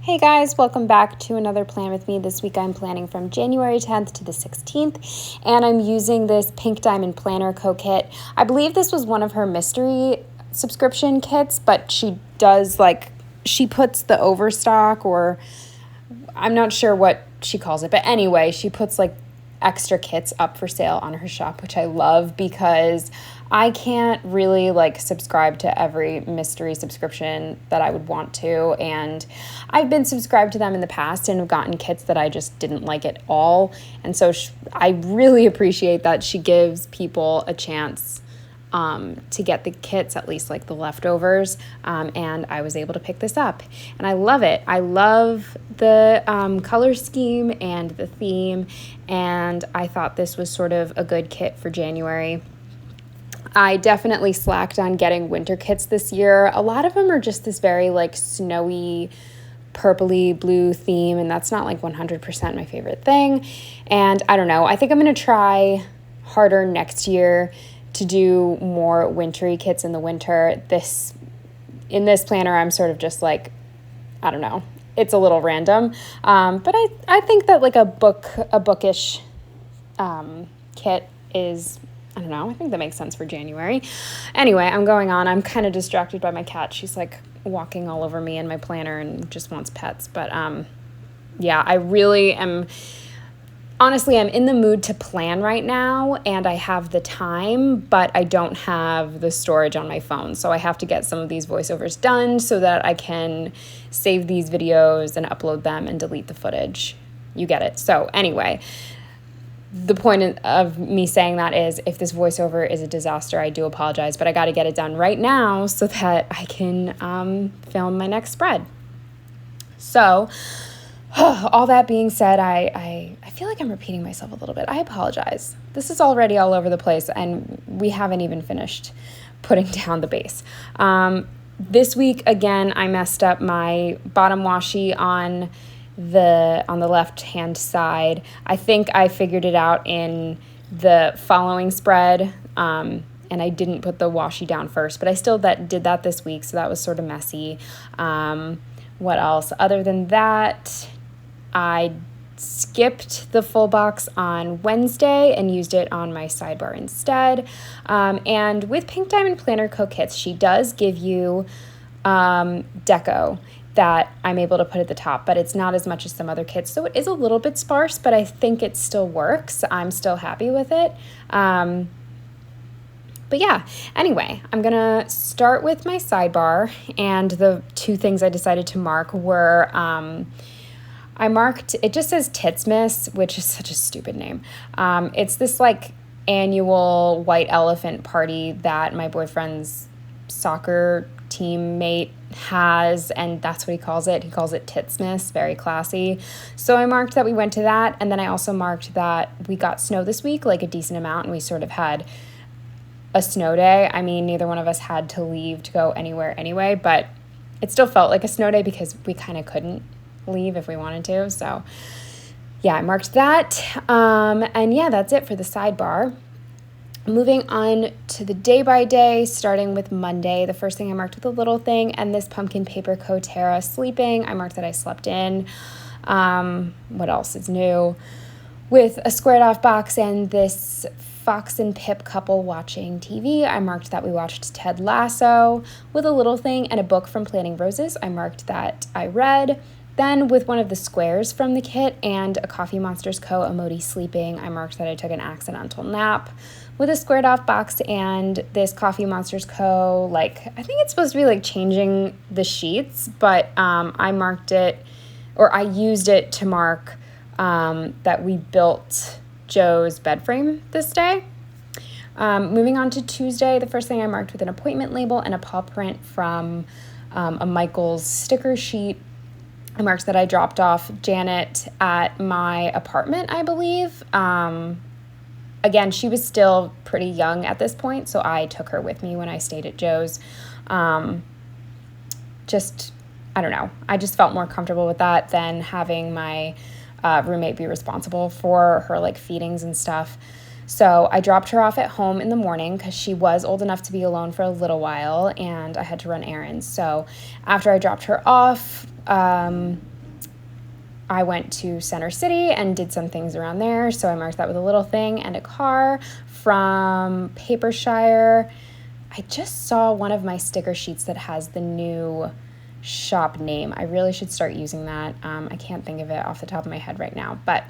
Hey guys, welcome back to another plan with me. This week I'm planning from January 10th to the 16th, and I'm using this Pink Diamond Planner Co-Kit. I believe this was one of her mystery subscription kits, but she puts the overstock, or I'm not sure what she calls it, but anyway, she puts extra kits up for sale on her shop, which I love because I can't really subscribe to every mystery subscription that I would want to, and I've been subscribed to them in the past and have gotten kits that I just didn't like at all, and so I really appreciate that she gives people a chance to get the kits, at least the leftovers, and I was able to pick this up, and I love it. I love the color scheme and the theme, and I thought this was sort of a good kit for January. I definitely slacked on getting winter kits this year. A lot of them are just this very snowy, purpley blue theme, and that's not 100% my favorite thing. And I don't know, I think I'm going to try harder next year to do more wintry kits in the winter. In this planner, I'm sort of just I don't know, it's a little random. But I think that a bookish kit is, I don't know, I think that makes sense for January. Anyway, I'm going on. I'm kind of distracted by my cat. She's walking all over me in my planner and just wants pets. But yeah, I really am, honestly, I'm in the mood to plan right now, and I have the time, but I don't have the storage on my phone. So I have to get some of these voiceovers done so that I can save these videos and upload them and delete the footage. You get it. So anyway, the point of me saying that is, if this voiceover is a disaster, I do apologize, but I got to get it done right now so that I can film my next spread. So all that being said, I feel like I'm repeating myself a little bit. I apologize. This is already all over the place, and we haven't even finished putting down the base. This week, again, I messed up my bottom washi on the left-hand side. I think I figured it out in the following spread, and I didn't put the washi down first, but I still did that this week, so that was sort of messy. What else? Other than that, I skipped the full box on Wednesday and used it on my sidebar instead. And with Pink Diamond Planner Co-Kits, she does give you deco that I'm able to put at the top, but it's not as much as some other kits. So it is a little bit sparse, but I think it still works. I'm still happy with it. But yeah, anyway, I'm gonna start with my sidebar, and the two things I decided to mark were, I marked, it just says Titsmas, which is such a stupid name. It's this annual white elephant party that my boyfriend's soccer teammate has, and that's what he calls it. He calls it Titsmas, very classy. So I marked that we went to that, and then I also marked that we got snow this week, a decent amount, and we sort of had a snow day. I mean, neither one of us had to leave to go anywhere anyway, but it still felt like a snow day because we kind of couldn't leave if we wanted to. So yeah, I marked that. And yeah, that's it for the sidebar. Moving on to the day by day, starting with Monday, the first thing I marked with a little thing, and this pumpkin paper Kotera sleeping, I marked that I slept in. What else is new? With a squared off box and this Fox and Pip couple watching TV, I marked that we watched Ted Lasso. With a little thing and a book from Planting Roses, I marked that I read. Then with one of the squares from the kit and a Coffee Monsters Co. emoji sleeping, I marked that I took an accidental nap. With a squared off box and this Coffee Monsters Co., I think it's supposed to be changing the sheets, but I marked it, or I used it to mark that we built Joe's bed frame this day. Moving on to Tuesday, the first thing I marked with an appointment label and a paw print from a Michaels sticker sheet. I marked that I dropped off Janet at my apartment, I believe. Again, she was still pretty young at this point, so I took her with me when I stayed at Joe's. I don't know. I just felt more comfortable with that than having my roommate be responsible for her feedings and stuff. So I dropped her off at home in the morning because she was old enough to be alone for a little while, and I had to run errands. So after I dropped her off, I went to Center City and did some things around there, so I marked that with a little thing and a car from Papershire. I just saw one of my sticker sheets that has the new shop name. I really should start using that. I can't think of it off the top of my head right now, but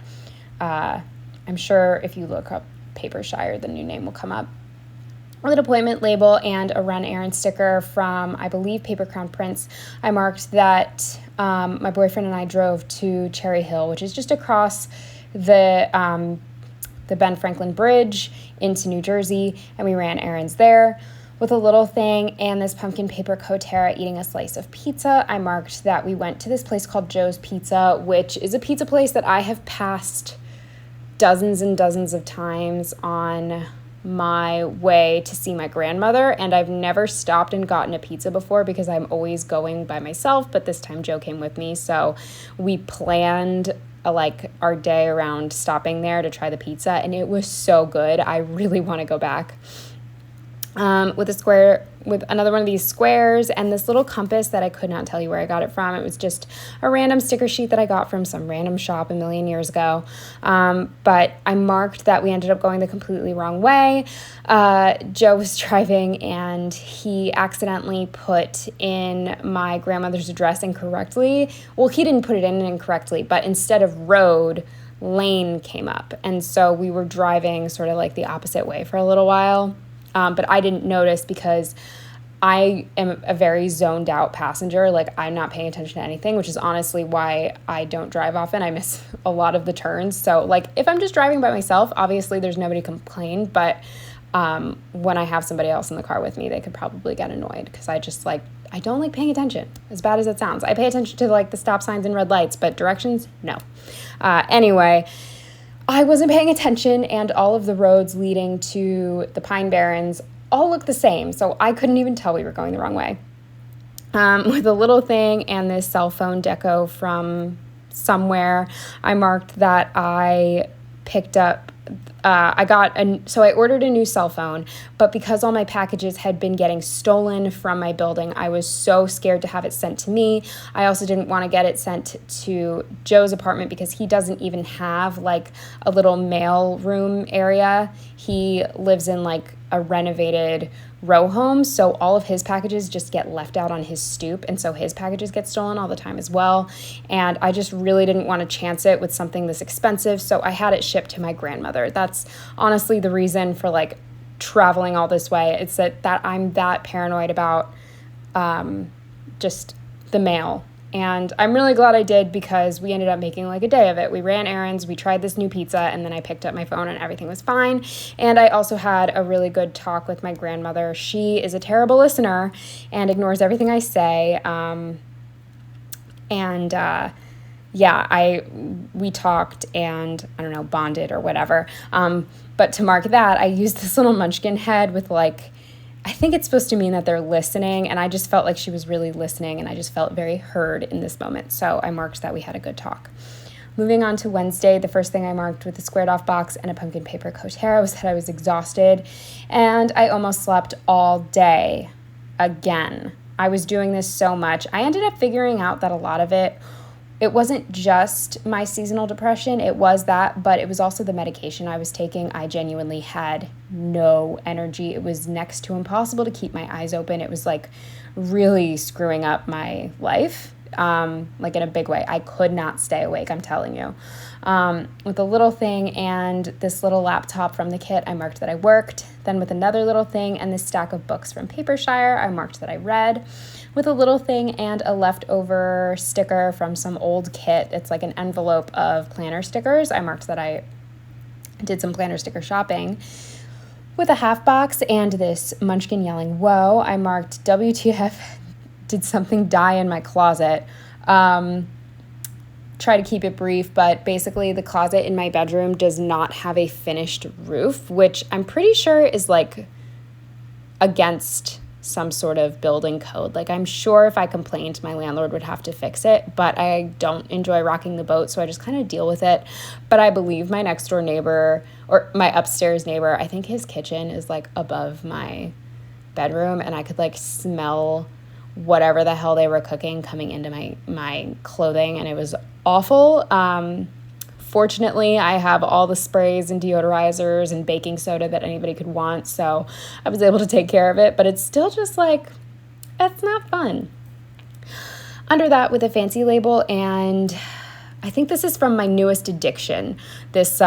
I'm sure if you look up Papershire, the new name will come up. With an appointment label and a run errand sticker from, I believe, Paper Crown Prints. I marked that my boyfriend and I drove to Cherry Hill, which is just across the Ben Franklin Bridge into New Jersey, and we ran errands there. With a little thing and this pumpkin paper Kotera eating a slice of pizza, I marked that we went to this place called Joe's Pizza, which is a pizza place that I have passed dozens and dozens of times on my way to see my grandmother, and I've never stopped and gotten a pizza before because I'm always going by myself, but this time Joe came with me, so we planned our day around stopping there to try the pizza, and it was so good. I really want to go back. With another one of these squares and this little compass that I could not tell you where I got it from. It was just a random sticker sheet that I got from some random shop a million years ago. But I marked that we ended up going the completely wrong way. Joe was driving and he accidentally put in my grandmother's address incorrectly. Well, he didn't put it in incorrectly, but instead of road, lane came up. And so we were driving sort of like the opposite way for a little while. But I didn't notice because I am a very zoned out passenger. Like, I'm not paying attention to anything, which is honestly why I don't drive often. I miss a lot of the turns. So, like, if I'm just driving by myself, obviously there's nobody to complain. But when I have somebody else in the car with me, they could probably get annoyed because I don't like paying attention, as bad as it sounds. I pay attention to, the stop signs and red lights, but directions, no. Anyway, I wasn't paying attention, and all of the roads leading to the Pine Barrens all looked the same, so I couldn't even tell we were going the wrong way. With a little thing and this cell phone deco from somewhere, I marked that I picked up so I ordered a new cell phone, but because all my packages had been getting stolen from my building, I was so scared to have it sent to me. I also didn't want to get it sent to Joe's apartment because he doesn't even have a little mail room area. He lives in a renovated row home, so all of his packages just get left out on his stoop, and so his packages get stolen all the time as well. And I just really didn't want to chance it with something this expensive, so I had it shipped to my grandmother. That's honestly the reason for traveling all this way. It's that I'm that paranoid about just the mail. And I'm really glad I did because we ended up making a day of it. We ran errands, we tried this new pizza, and then I picked up my phone and everything was fine. And I also had a really good talk with my grandmother. She is a terrible listener and ignores everything I say. We talked and, I don't know, bonded or whatever. But to mark that, I used this little munchkin head with I think it's supposed to mean that they're listening, and I just felt like she was really listening, and I just felt very heard in this moment, so I marked that we had a good talk. Moving on to Wednesday, the first thing I marked with a squared off box and a pumpkin paper Kotera was that I was exhausted, and I almost slept all day again. I was doing this so much. I ended up figuring out that a lot of it wasn't just my seasonal depression, it was that, but it was also the medication I was taking. I genuinely had no energy. It was next to impossible to keep my eyes open. It was really screwing up my life, in a big way. I could not stay awake, I'm telling you. With a little thing and this little laptop from the kit, I marked that I worked. Then with another little thing and this stack of books from Papershire, I marked that I read. With a little thing and a leftover sticker from some old kit, it's an envelope of planner stickers, I marked that I did some planner sticker shopping. With a half box and this munchkin yelling, whoa, I marked WTF, did something die in my closet. Try to keep it brief, but basically the closet in my bedroom does not have a finished roof, which I'm pretty sure is against some sort of building code. I'm sure if I complained, my landlord would have to fix it, but I don't enjoy rocking the boat, so I just kind of deal with it. But I believe my next door neighbor, or my upstairs neighbor, I think his kitchen is above my bedroom, and I could smell whatever the hell they were cooking coming into my clothing, and it was awful. Fortunately, I have all the sprays and deodorizers and baking soda that anybody could want, so I was able to take care of it, but it's still just like, it's not fun. Under that, with a fancy label, and I think this is from my newest addiction, this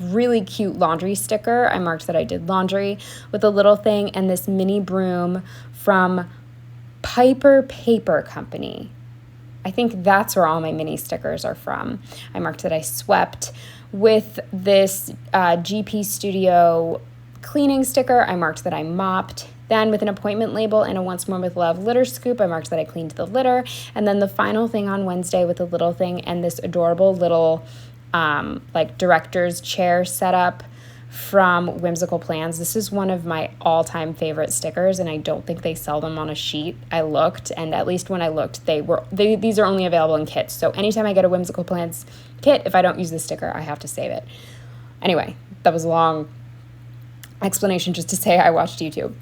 really cute laundry sticker. I marked that I did laundry with a little thing, and this mini broom from Piper Paper Company. I think that's where all my mini stickers are from. I marked that I swept with this GP Studio cleaning sticker. I marked that I mopped. Then with an appointment label and a Once More with Love litter scoop, I marked that I cleaned the litter. And then the final thing on Wednesday with a little thing and this adorable little like director's chair setup from Whimsical Plans. This is one of my all-time favorite stickers, and I don't think they sell them on a sheet. I looked, and at least when I looked, these are only available in kits. So anytime I get a Whimsical Plans kit, if I don't use the sticker, I have to save it. Anyway, that was a long explanation just to say I watched YouTube.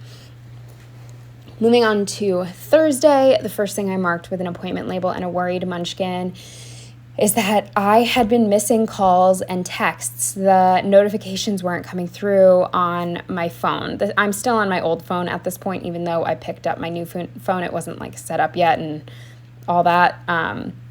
Moving on to Thursday, the first thing I marked with an appointment label and a worried munchkin is that I had been missing calls and texts. The notifications weren't coming through on my phone. I'm still on my old phone at this point, even though I picked up my new phone. It wasn't like set up yet and all that.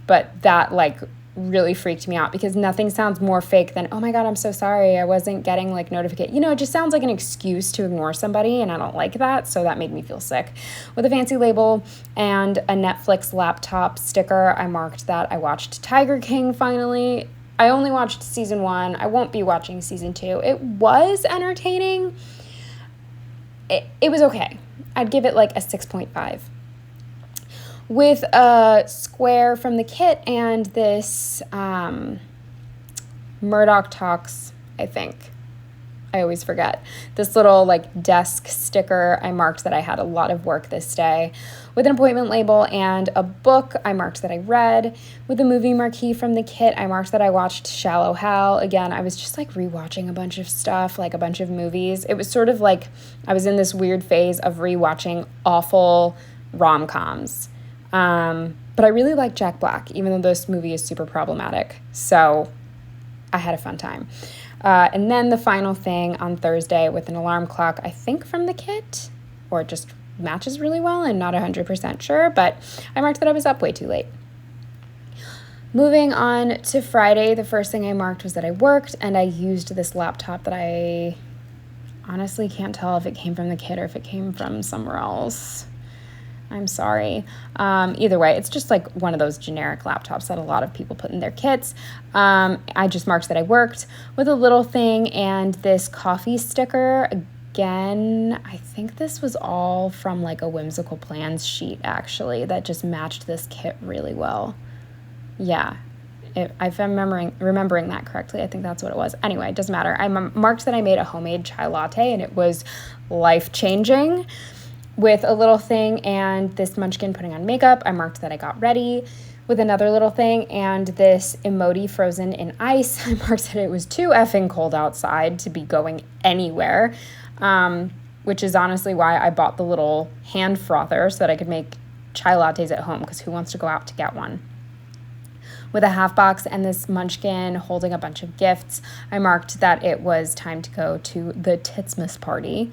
But that like really freaked me out because nothing sounds more fake than, oh my God, I'm so sorry, I wasn't getting like notification. You know, it just sounds like an excuse to ignore somebody, and I don't like that, so that made me feel sick. With a fancy label and a Netflix laptop sticker, I marked that I watched Tiger King finally. I only watched season 1. I won't be watching season 2. It was entertaining. It was okay. I'd give it like a 6.5. With a square from the kit and this Murdoch Talks, I think. I always forget. This little like desk sticker, I marked that I had a lot of work this day. With an appointment label and a book, I marked that I read. With a movie marquee from the kit, I marked that I watched Shallow Hal. Again, I was just like rewatching a bunch of stuff, like a bunch of movies. It was sort of like I was in this weird phase of rewatching awful rom-coms. But I really like Jack Black, even though this movie is super problematic. So I had a fun time. And then the final thing on Thursday with an alarm clock, I think from the kit, or it just matches really well. I'm not 100% sure, but I marked that I was up way too late. Moving on to Friday, the first thing I marked was that I worked, and I used this laptop that I honestly can't tell if it came from the kit or if it came from somewhere else. I'm sorry. Either way, it's just like one of those generic laptops that a lot of people put in their kits. I just marked that I worked with a little thing and this coffee sticker. Again, I think this was all from like a Whimsical Plans sheet, actually, that just matched this kit really well. Yeah. If I'm remembering that correctly, I think that's what it was. Anyway, it doesn't matter. I marked that I made a homemade chai latte, and it was life-changing. With a little thing and this munchkin putting on makeup, I marked that I got ready. With another little thing and this emoji frozen in ice, I marked that it was too effing cold outside to be going anywhere, which is honestly why I bought the little hand frother so that I could make chai lattes at home, because who wants to go out to get one? With a half box and this munchkin holding a bunch of gifts, I marked that it was time to go to the Titsmas party.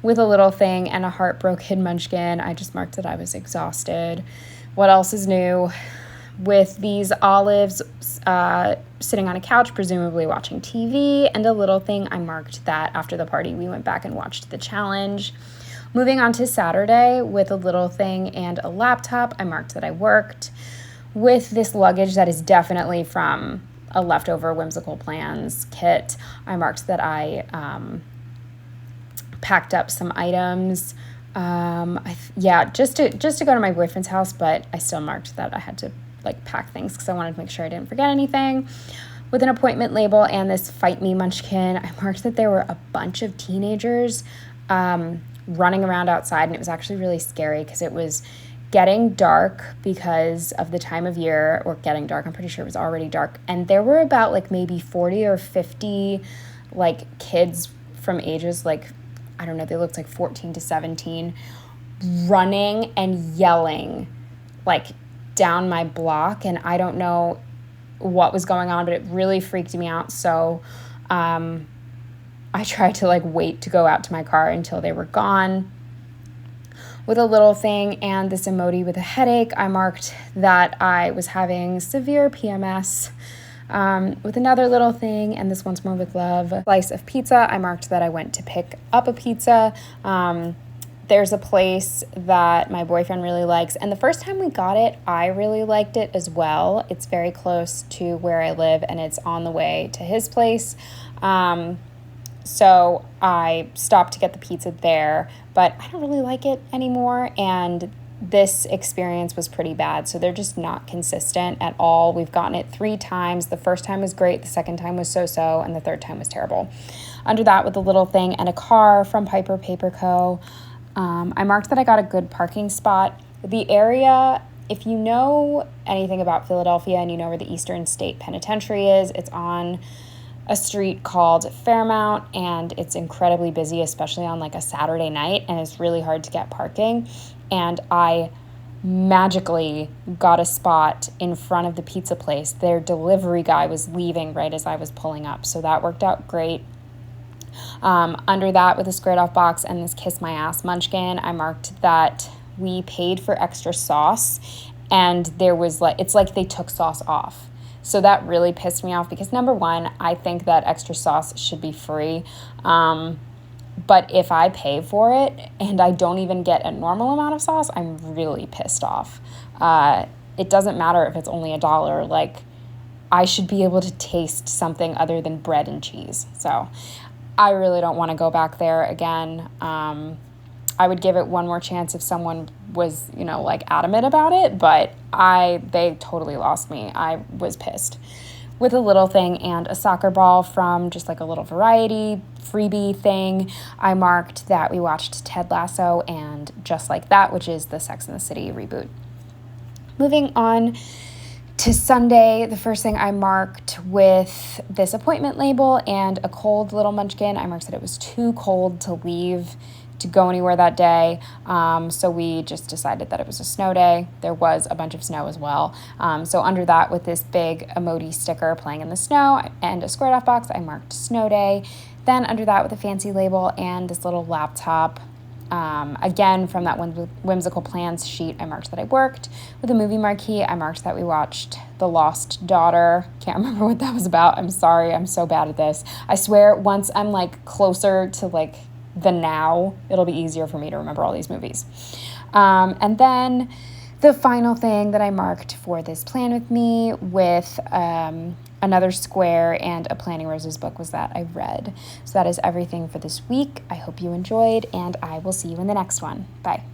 With a little thing and a heartbroken munchkin, I just marked that I was exhausted. What else is new? With these olives sitting on a couch, presumably watching TV, and a little thing, I marked that after the party we went back and watched the challenge. Moving on to Saturday, with a little thing and a laptop, I marked that I worked. With this luggage that is definitely from a leftover Whimsical Plans kit, I marked that I packed up some items. Just to go to my boyfriend's house, but I still marked that I had to like pack things because I wanted to make sure I didn't forget anything. With an appointment label and this Fight Me munchkin, I marked that there were a bunch of teenagers running around outside, and it was actually really scary because it was getting dark because of the time of year, or getting dark, I'm pretty sure it was already dark, and there were about like maybe 40 or 50 like kids from ages like, I don't know, they looked like 14 to 17, running and yelling like down my block, and I don't know what was going on, but it really freaked me out. So I tried to like wait to go out to my car until they were gone. With a little thing and this emoji with a headache, I marked that I was having severe PMS. With another little thing, and this one's more with love, slice of pizza, I marked that I went to pick up a pizza. There's a place that my boyfriend really likes, and the first time we got it, I really liked it as well. It's very close to where I live, and it's on the way to his place. So I stopped to get the pizza there, but I don't really like it anymore, and this experience was pretty bad. So they're just not consistent at all. We've gotten it 3 times. The first time was great, the second time was so-so, and the third time was terrible. Under that, with a little thing and a car from Piper Paper Co., I marked that I got a good parking spot. The area, if you know anything about Philadelphia and you know where the Eastern State Penitentiary is, it's on a street called Fairmount, and it's incredibly busy, especially on like a Saturday night, and it's really hard to get parking. And I magically got a spot in front of the pizza place. Their delivery guy was leaving right as I was pulling up, so that worked out great. Under that, with a squared off box and this Kiss My Ass munchkin, I marked that we paid for extra sauce, and there was like, it's like they took sauce off. So that really pissed me off because, number one, I think that extra sauce should be free. But if I pay for it and I don't even get a normal amount of sauce, I'm really pissed off. It doesn't matter if it's only $1. Like, I should be able to taste something other than bread and cheese. So I really don't want to go back there again. I would give it one more chance if someone was, like adamant about it, but they totally lost me. I was pissed. With a little thing and a soccer ball from just like a little variety freebie thing, I marked that we watched Ted Lasso and Just Like That, which is the Sex and the City reboot. Moving on to Sunday, the first thing I marked with this appointment label and a cold little munchkin, I marked that it was too cold to leave to go anywhere that day, so we just decided that it was a snow day. There was a bunch of snow as well, so under that, with this big emoji sticker playing in the snow and a squared off box, I marked snow day. Then under that, with a fancy label and this little laptop, again from that whimsical plans sheet, I marked that I worked. With a movie marquee, I marked that we watched The Lost Daughter. Can't remember what that was about. I'm sorry, I'm so bad at this. I swear once I'm like closer to like the now, it'll be easier for me to remember all these movies. And then the final thing that I marked for this plan with me with another square and a Planning Roses book was that I read. So that is everything for this week. I hope you enjoyed, and I will see you in the next one. Bye.